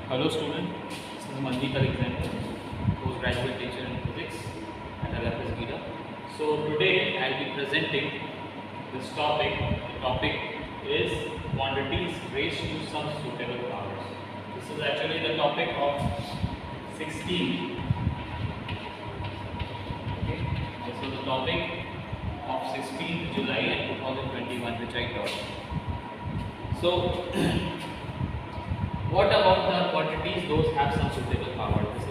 Hello student, this is Mandeep Alexander, postgraduate teacher in physics at LFS Gita. So today I will be presenting this topic. The topic is quantities raised to some suitable powers. This is actually the topic of 16. Okay, this is the topic of 16th July 2021 which I taught. So what about the quantities? Those have some suitable power. This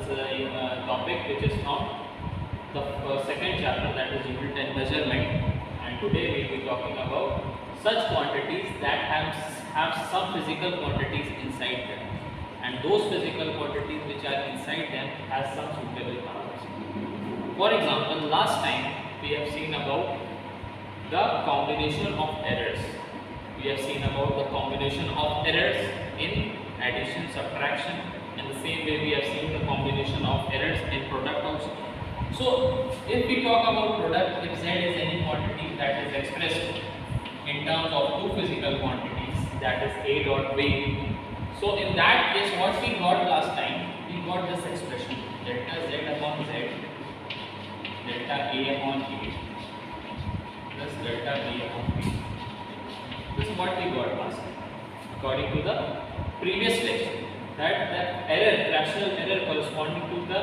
is a topic which is from the second chapter, that is Unit 10 measurement, and today we will be talking about such quantities that have some physical quantities inside them, and those physical quantities which are inside them has some suitable powers. For example, last time we have seen about the combination of errors. We have seen about the combination of errors in addition, subtraction, and the same way we have seen the combination of errors in product also. So if we talk about product, if Z is any quantity that is expressed in terms of two physical quantities, that is A dot B. So in that case, what we got last time, we got this expression delta Z upon Z, delta A upon A plus delta B upon B. This is what we got last time, according to the previous lecture, that the error, fractional error corresponding to the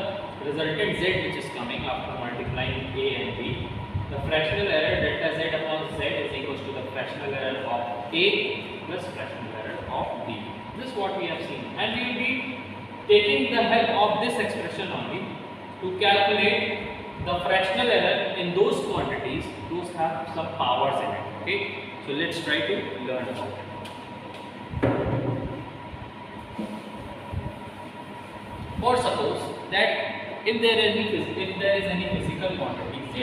resultant Z which is coming after multiplying A and B. The fractional error delta Z upon Z is equals to the fractional error of A plus fractional error of B. This is what we have seen, and we will be taking the help of this expression only to calculate the fractional error in those quantities. Those have some powers in it. Okay. So let's try to learn about it. Or suppose that if there is any physical quantity Z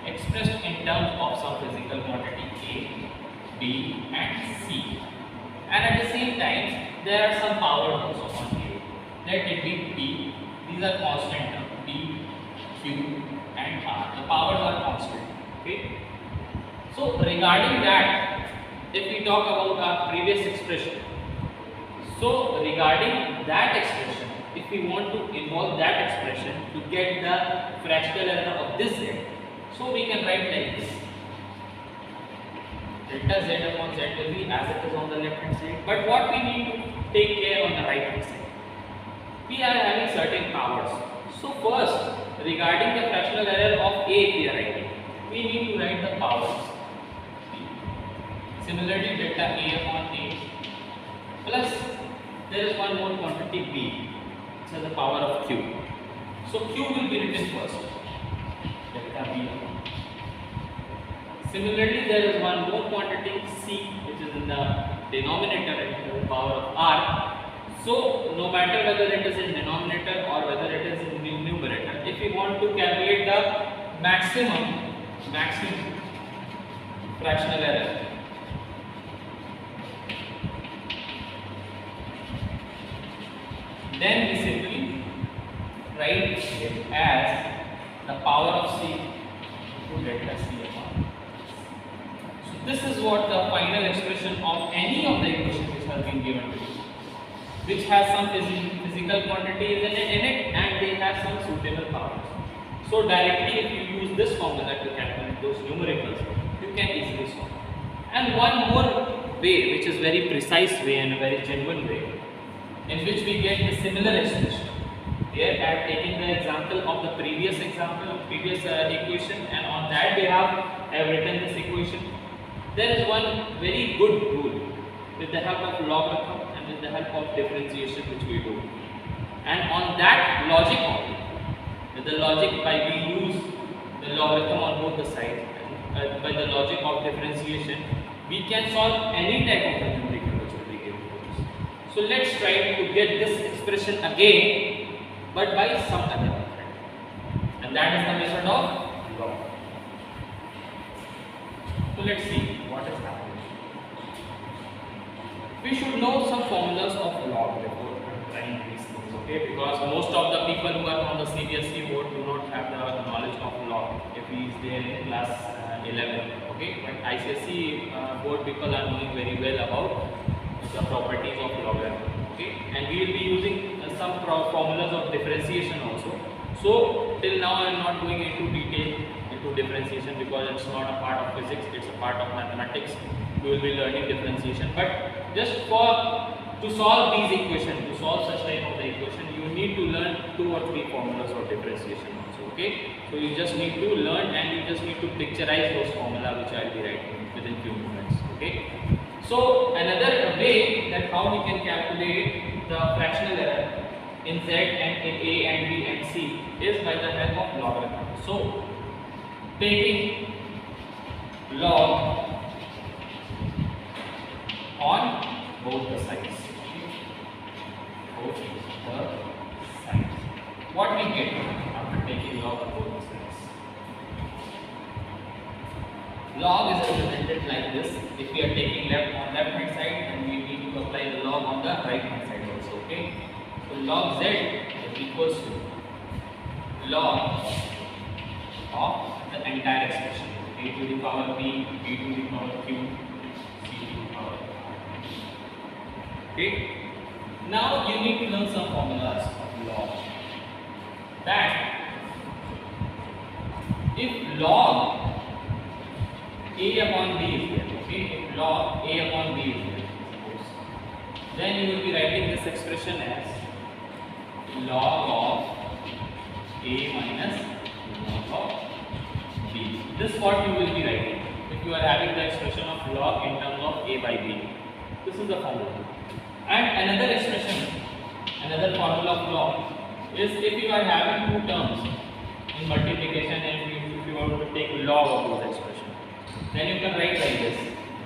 expressed in terms of some physical quantity A, B and C, and at the same time there are some powers also on A. Let it be P. These are constant terms, P, Q and R. The powers are constant. Okay. So regarding that, if we talk about our previous expression, so regarding that expression, if we want to involve that expression to get the fractional error of this Z, so we can write like this. Delta Z upon Z will be as it is on the left hand side, but what we need to take care on the right hand side, we are having certain powers. So first, regarding the fractional error of A, we are writing, we need to write the powers. Similarly, delta A upon A plus there is one more quantity B, which has the power of Q. So Q will be written first, delta B upon. Similarly, there is one more quantity C, which is in the denominator and has the power of R. So no matter whether it is in denominator or whether it is in numerator, if we want to calculate the maximum fractional error, then we simply write it as the power of C into delta C upon. So this is what the final expression of any of the equations which has been given to you, which has some physical quantities in it and they have some suitable powers. So directly if you use this formula to calculate those numericals, you can easily solve. And one more way, which is very precise way and a very genuine way, in which we get the similar expression. Here I have taken the example of the previous equation, and on that behalf I have written this equation. There is one very good rule with the help of logarithm and with the help of differentiation which we do. And on that logic only, with the logic by we use the logarithm on both the sides, and by the logic of differentiation, we can solve any type of numerical which will be given to us. So let's try to get this expression again, but by some other method, and that is the method of log. So let's see what is happening. We should know some formulas of log before trying these things, okay? Because most of the people who are on the CBSE board do not have the knowledge of log if he is there in class 11, okay? But ICSE board people are knowing very well about the properties of logarithm, okay? some formulas of differentiation also. So till now I am not going into detail into differentiation because it's not a part of physics, it's a part of mathematics. We will be learning differentiation, but just to solve these equations, to solve such type of the equation, you need to learn 2 or 3 formulas of differentiation also. Okay, so you just need to learn and you just need to picturize those formula which I will be writing within few moments. Okay, so another way that how we can calculate the fractional error in Z and in A and B and C is by the help of logarithm. So taking log on both the sides. Both the sides. What we get after taking log on both the sides? Log is represented like this. If we are taking left on left hand side, then we need to apply the log on the right hand side also. Okay. So log Z is equals to log of the entire expression. A to the power B, B to the power Q, C to the power R. Okay. Now you need to learn some formulas of log. That if log A upon B is there, okay, if log A upon B is there, suppose, then you will be writing this expression as log of A minus log of B. This is what you will be writing if you are having the expression of log in terms of A by B. This is the formula. And another expression, another formula of log is if you are having 2 terms in multiplication and if you want to take log of those expressions, then you can write like this: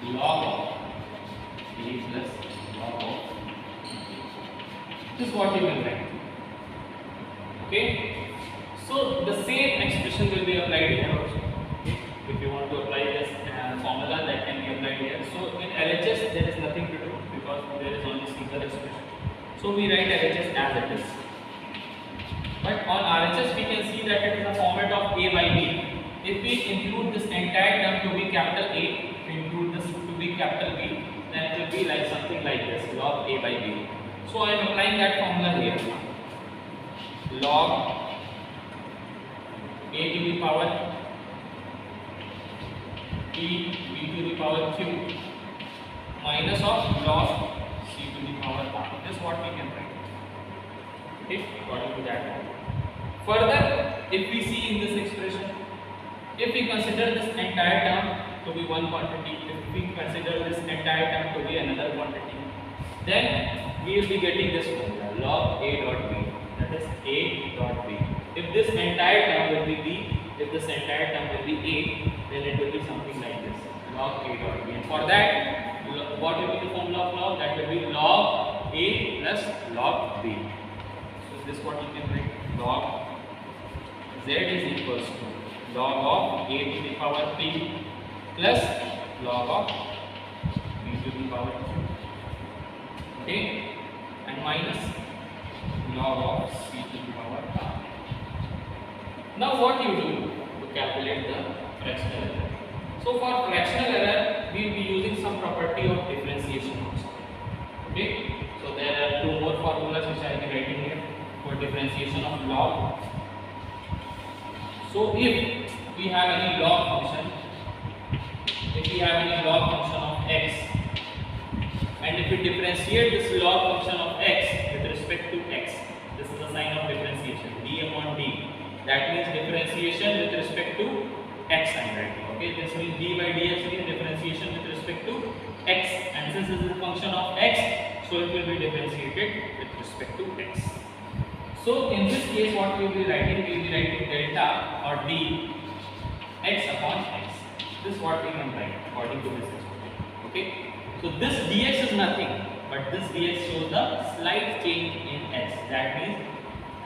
log of A plus log of B. This is what you will write. Okay. So the same expression will be applied here also. Okay. If you want to apply this formula, that can be applied here. So in LHS there is nothing to do because there is only single expression. So we write LHS as it is. But on RHS we can see that it is a format of A by B. If we include this entire term to be capital A, if we include this to be capital B, then it will be like something like this: log A by B. So I am applying that formula here. Log A to the power B, B to the power Q minus of log C to the power R. This is what we can write. Okay, according to that. Further, if we see in this expression, if we consider this entire term to be one quantity, if we consider this entire term to be another quantity, then we will be getting this formula: log A dot B. That is A dot B. If this entire term will be B, if this entire term will be A, then it will be something like this: log A dot B. And for that, what will be the formula of log? That will be log A plus log B. So this is what you can write: log Z is equals to log of A to the power P plus log of B to the power Q. Okay, and minus log of C to the power R. Now what you do to calculate the fractional error? So for fractional error, we will be using some property of differentiation also. Okay, so there are 2 more formulas which I will be writing here for differentiation of log. So if we have any log function, if we have any log function of x, and if we differentiate this log function of x with respect to x, this is the sign of differentiation, d upon d. That means differentiation with respect to x I am writing. Okay, this means d by dx means differentiation with respect to x, and since this is a function of x, so it will be differentiated with respect to x. So in this case, what we will be writing? We will be writing delta or d x upon x. This is what we can write according to this expression. Okay. So this dx is nothing, but this dx shows the slight change in x. That means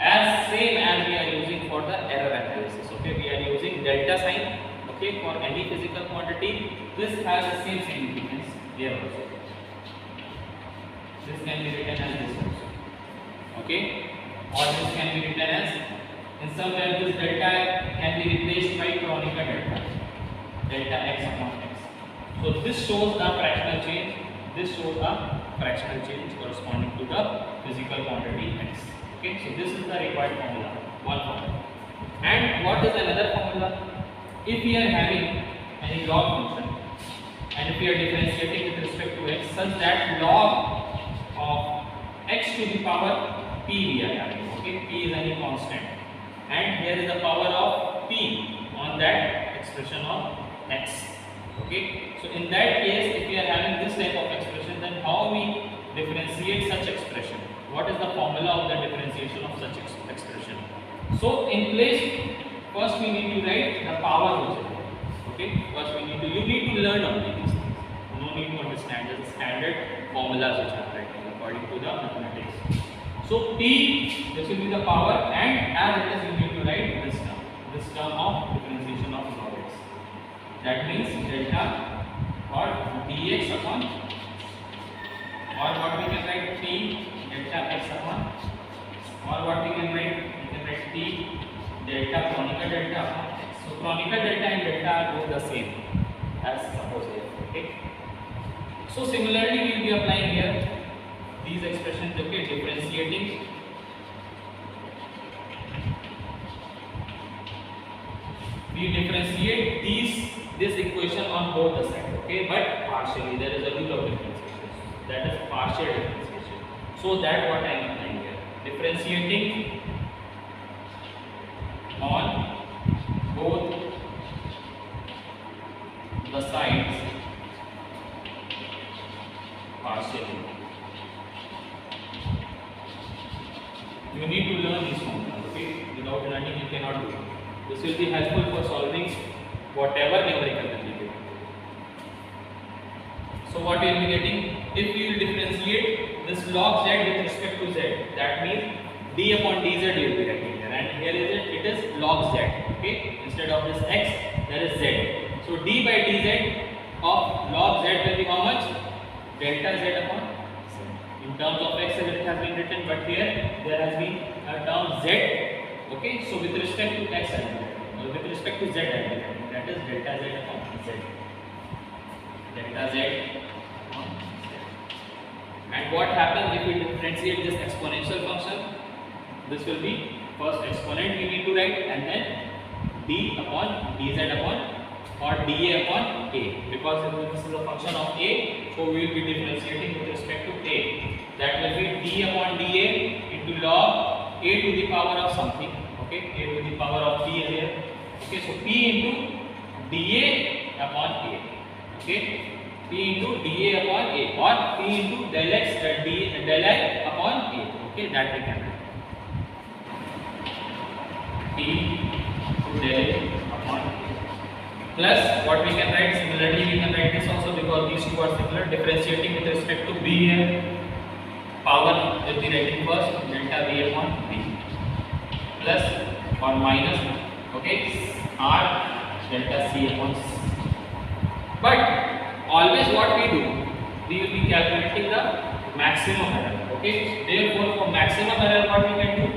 as same as we are using for the error analysis. Okay, we are using delta sign. Okay, for any physical quantity, this has the same significance here also. This can be written as this also. Okay. Or this can be written as, in some way, this delta can be replaced by Kronecker delta x upon x. So this shows the fractional change, this shows a fractional change corresponding to the physical quantity x. Okay, so this is the required formula, one formula. And what is another formula? If we are having any log function and if we are differentiating with respect to x such that log of x to the power p we are having, okay, p is any constant, and here is the power of p on that expression of x. Okay, so in that case, if we are having this type of expression, then how we differentiate such expression? What is the formula of the differentiation of such expression? So in place, first we need to write the power which is there. Okay, first you need to learn only these things. No need to understand the standard formulas which are writing according to the mathematics. So p, this will be the power, and as it is, you need to write this term of differentiation of log x. That means delta or dx upon, or what we can write t delta x upon, or what we can write t delta chronicle delta upon x. So chronicle delta and delta are both the same as suppose here. Okay. So similarly, we will be applying here these expressions. Okay, differentiating. We differentiate this equation on both the sides. Okay, but partially. There is a rule of differentiation. That is partial differentiation. So that what I am applying here. Differentiating on both the sides partially. You need to learn this formula. Okay, without learning you cannot do it. This will be helpful for solving whatever numerical will be given. So what we will be getting? If we will differentiate this log z with respect to z, that means d upon dz we will be writing here, and here is it is log z. Okay, instead of this x, there is z. So d by dz of log z will be how much? Delta z upon z. In terms of x it has been written, but here there has been a term z. Okay, so with respect to x and with respect to z, that is delta z upon z. Delta z upon z. And what happens if we differentiate this exponential function? This will be first exponent we need to write, and then d upon dz upon or dA upon a, because this is a function of a, so we will be differentiating with respect to a. That will be d upon dA into log a to the power of something. Okay, a to the power of p here. Okay, so p into dA upon a. Okay, p into dA upon a, or p into del x del I upon a. Okay, that we can write. P to del I upon a. Plus what we can write, similarly we can write this also, because these two are similar. Differentiating with respect to b here, power will be writing first, delta b upon b, plus or minus, okay, r delta c upon c. But always what we do, we will be calculating the maximum error. Okay, therefore for maximum error what we can do,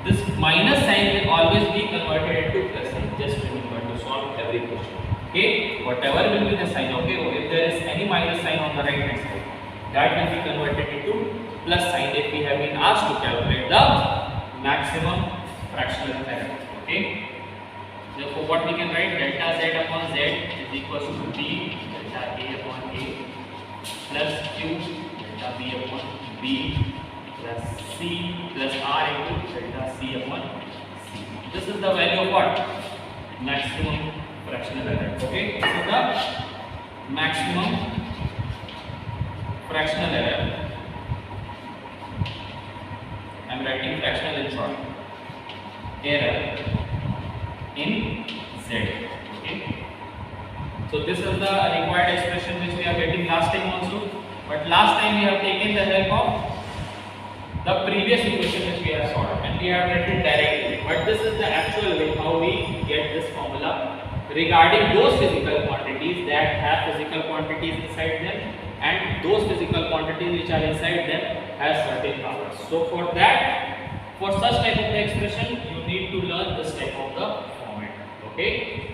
this minus sign will always be converted into plus sign. Just remember to solve every question. Okay, whatever will be the sign. Okay, if there is any minus sign on the right hand side, that will be converted into plus sign if we have been asked to calculate the maximum fractional error. Okay, therefore what we can write, delta z upon z is equal to b delta a upon a plus q delta b upon b plus c plus r into delta c upon c. This is the value of what? Maximum fractional error. Okay, this is the maximum fractional error. I am writing fractional in short. Error in z. Okay, so this is the required expression which we are getting last time also, but last time we have taken the help of the previous equation which we have solved and we have written directly, but this is the actual way how we get this formula regarding those physical quantities that have physical quantities inside them, and those physical quantities which are inside them has certain powers. So for that, for such type of the expression, you need to learn this type of the format. Okay,